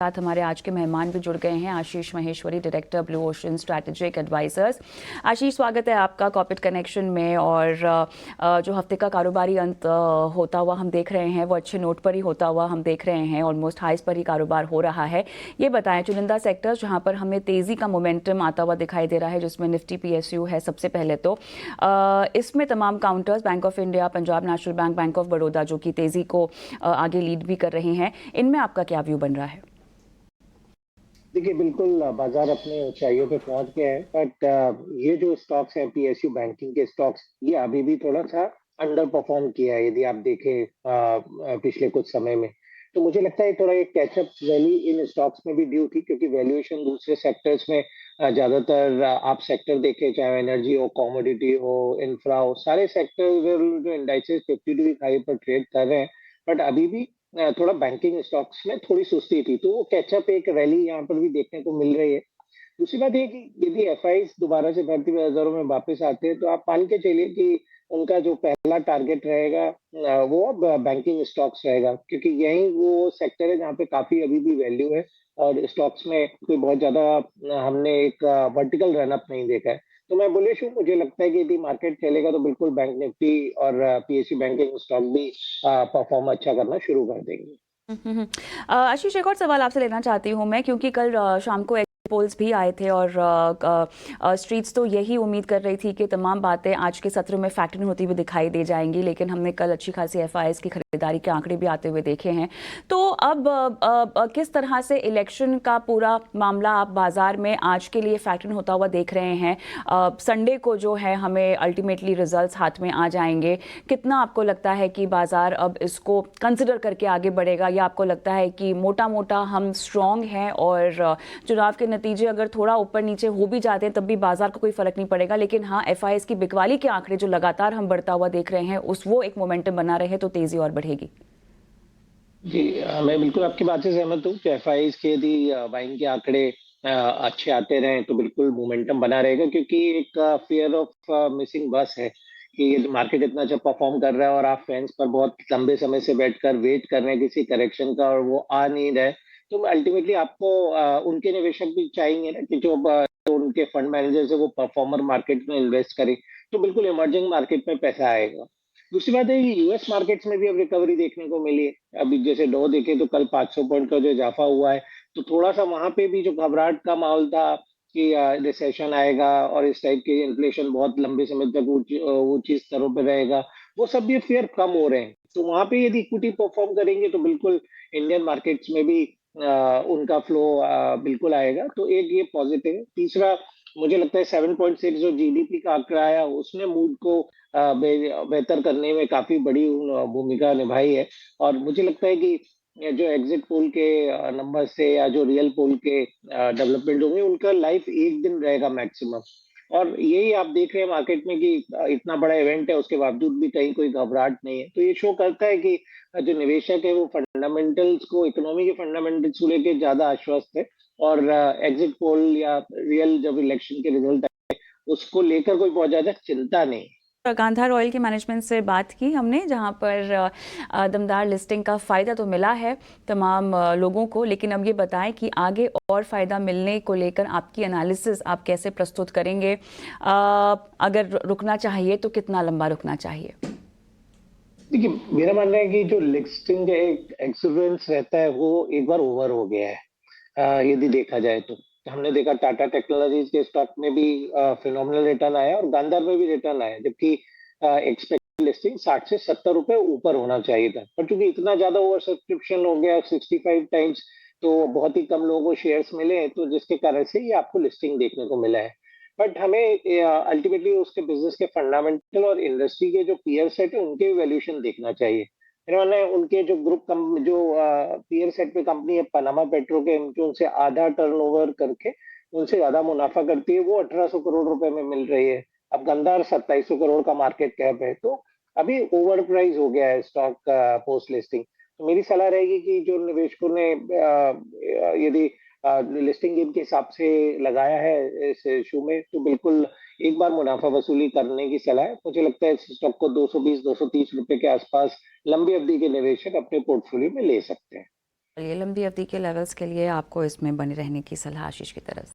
साथ हमारे आज के मेहमान भी जुड़ गए हैं, Ashish Maheshwari, director Blue Ocean Strategic Advisors. Ashish, स्वागत है आपका कॉर्पोरेट कनेक्शन में। और जो हफ्ते का कारोबारी अंत होता हुआ हम देख रहे हैं वो अच्छे नोट पर ही होता हुआ हम देख रहे हैं, ऑलमोस्ट हाइस पर ही कारोबार हो रहा है। ये बताएं चुनिंदा सेक्टर्स जहां पर हमें तेजी का मोमेंटम आता हुआ दिखाई दे रहा है, जिसमें निफ्टी PSU है सबसे पहले। तो इसमें तमाम counters bank of India, Punjab national bank, bank of Baroda जो कि तेजी को आगे लीड भी कर रहे हैं, इनमें आपका क्या व्यू बन रहा है? देखिए, बिल्कुल बाजार अपने ऊंचाइयों पे पहुंच गए हैं, बट ये जो स्टॉक्स हैं PSU बैंकिंग के स्टॉक्स, ये अभी भी थोड़ा सा अंडर परफॉर्म किया है यदि आप देखें पिछले कुछ समय में। तो मुझे लगता है थोड़ा एक कैचअप रैली इन स्टॉक्स में भी ड्यू थी, क्योंकि वैल्यूएशन दूसरे सेक्टर्स में ज्यादातर आप सेक्टर देखें, चाहे एनर्जी हो, कॉमोडिटी हो, इंफ्रा हो, सारे सेक्टर जो इंडाइसेस 52 वीक हाई पर ट्रेड कर रहे हैं। बट अभी भी थोड़ा बैंकिंग स्टॉक्स में थोड़ी सुस्ती थी, तो वो कैचअप एक रैली यहाँ पर भी देखने को मिल रही है। दूसरी बात ये कि यदि एफआईज दोबारा से भर्ती बाजारों में वापस आते हैं, तो आप मान के चलिए कि उनका जो पहला टारगेट रहेगा वो बैंकिंग स्टॉक्स रहेगा, क्योंकि यही वो सेक्टर है जहाँ पे काफी अभी भी वैल्यू है और स्टॉक्स में कोई बहुत ज्यादा हमने एक वर्टिकल रन अप नहीं देखा है। तो मैं बुलिश हूँ, मुझे लगता है कि यदि मार्केट चलेगा तो बिल्कुल बैंक निफ्टी और PSU बैंकिंग स्टॉक भी परफॉर्म अच्छा करना शुरू कर देंगे। आशीष, एक और सवाल आपसे लेना चाहती हूँ मैं, क्योंकि कल शाम को पोल्स भी आए थे और स्ट्रीट्स तो यही उम्मीद कर रही थी कि तमाम बातें आज के सत्र में फैक्टर होती हुई दिखाई दे जाएंगी, लेकिन हमने कल अच्छी खासी एफआईआईस की खरीदारी के आंकड़े भी आते हुए देखे हैं। तो अब किस तरह से इलेक्शन का पूरा मामला आप बाजार में आज के लिए फैक्टर होता हुआ देख रहे हैं? संडे को जो है हमें अल्टीमेटली रिजल्ट्स हाथ में आ जाएंगे। कितना आपको लगता है कि बाजार अब इसको कंसिडर करके आगे बढ़ेगा, या आपको लगता है कि मोटा मोटा हम स्ट्रांग हैं और चुनाव के नतीजे अगर थोड़ा ऊपर नीचे हो भी जाते हैं तब भी बाजार को कोई फर्क नहीं पड़ेगा, लेकिन हाँ एफआईआईस की बिकवाली के आंकड़े जो लगातार हम बढ़ता हुआ देख रहे हैं उस वो एक मोमेंटम बना रहे तो तेजी और बढ़ेगी? जी, मैं बिल्कुल आपकी बात से सहमत हूँ कि एफआईआईस के यदि बाइंग के आंकड़े अच्छे आते रहें तो बिल्कुल मोमेंटम बना रहेगा, क्योंकि एक फियर ऑफ मिसिंग बस है कि ये मार्केट इतना अच्छा परफॉर्म कर रहा है और आप फैंस पर बहुत लंबे समय से बैठकर वेट कर रहे हैं किसी करेक्शन का और वो आ नहीं रहा है। तो अल्टीमेटली आपको उनके निवेशक भी चाहेंगे ना कि जो उनके फंड मैनेजर है वो परफॉर्मर मार्केट में इन्वेस्ट करें, तो बिल्कुल इमर्जिंग मार्केट में पैसा आएगा। दूसरी बात है कि यूएस मार्केट्स में भी अब रिकवरी देखने को मिली है। अभी जैसे डो देखे तो कल 500 पॉइंट का जो इजाफा हुआ है, तो थोड़ा सा वहां पे भी जो घबराहट का माहौल था कि रिसेशन आएगा और इस टाइप के इन्फ्लेशन बहुत लंबे समय तक ऊंची स्तरों पर रहेगा, वो सब भी फियर कम हो रहे हैं। तो वहां पे यदि इक्विटी परफॉर्म करेंगे तो बिल्कुल इंडियन मार्केट्स में भी उनका फ्लो बिल्कुल आएगा, तो एक ये पॉजिटिव है। तीसरा, मुझे लगता है 7.6 जो जीडीपी का आंकड़ा आया उसने मूड को बेहतर करने में काफी बड़ी भूमिका निभाई है। और मुझे लगता है कि जो एग्जिट पोल के नंबर से या जो रियल पोल के डेवलपमेंट होंगे उनका लाइफ एक दिन रहेगा मैक्सिमम। और यही आप देख रहे हैं मार्केट में कि इतना बड़ा इवेंट है उसके बावजूद भी कहीं कोई घबराहट नहीं है। तो ये शो करता है कि जो निवेशक है वो फंडामेंटल्स को, इकोनॉमी के फंडामेंटल्स को लेकर ज्यादा आश्वस्त है। और एग्जिट पोल या रियल जब इलेक्शन के रिजल्ट आए उसको लेकर कोई बहुत ज्यादा चिंता नहीं। गांधार ऑयल के मैनेजमेंट से बात की हमने, जहां पर दमदार लिस्टिंग का फ़ायदा तो मिला है तमाम लोगों को, लेकिन अब ये बताएं कि आगे और फ़ायदा मिलने को लेकर आपकी एनालिसिस आप कैसे प्रस्तुत करेंगे? अगर रुकना चाहिए तो कितना लंबा रुकना चाहिए? देखिए, मेरा मानना है कि जो लिस्टिंग का एक एक्सुबरेंस रहता है वो एक बार ओवर हो गया है। यदि देखा जाए तो हमने देखा टाटा टेक्नोलॉजीज के स्टॉक में भी फिनोमिनल रिटर्न आया और गांधार में भी रिटर्न आया, जबकि एक्सपेक्टेड लिस्टिंग 60 से 70 रुपए ऊपर होना चाहिए था। पर क्योंकि इतना ज्यादा ओवर सब्सक्रिप्शन हो गया 65 टाइम्स, तो बहुत ही कम लोगों को शेयर्स मिले, तो जिसके कारण से ये आपको लिस्टिंग देखने को मिला है। बट हमें अल्टीमेटली उसके बिजनेस के फंडामेंटल और इंडस्ट्री के जो पीयर सेट है उनके भी वैल्यूएशन देखना चाहिए। इन्होंने उनके जो जो पीयर सेट पे कंपनी है पनामा पेट्रोकेम, जो उनसे आधा टर्नओवर करके उनसे ज्यादा मुनाफा करती है, वो 1800 करोड़ रुपए में मिल रही है। अब गंदार 2700 करोड़ का मार्केट कैप है, तो अभी ओवर प्राइस हो गया है स्टॉक पोस्ट लिस्टिंग। तो मेरी सलाह रहेगी कि जो निवेशकों ने यदि लिस्टिंग गेम के हिसाब से लगाया है इस इशू में, तो बिल्कुल एक बार मुनाफा वसूली करने की सलाह है। मुझे लगता है इस स्टॉक को 220-230 रुपए के आसपास लंबी अवधि के निवेशक अपने पोर्टफोलियो में ले सकते हैं। ये लंबी अवधि के लेवल्स के लिए आपको इसमें बने रहने की सलाह आशीष की तरफ से।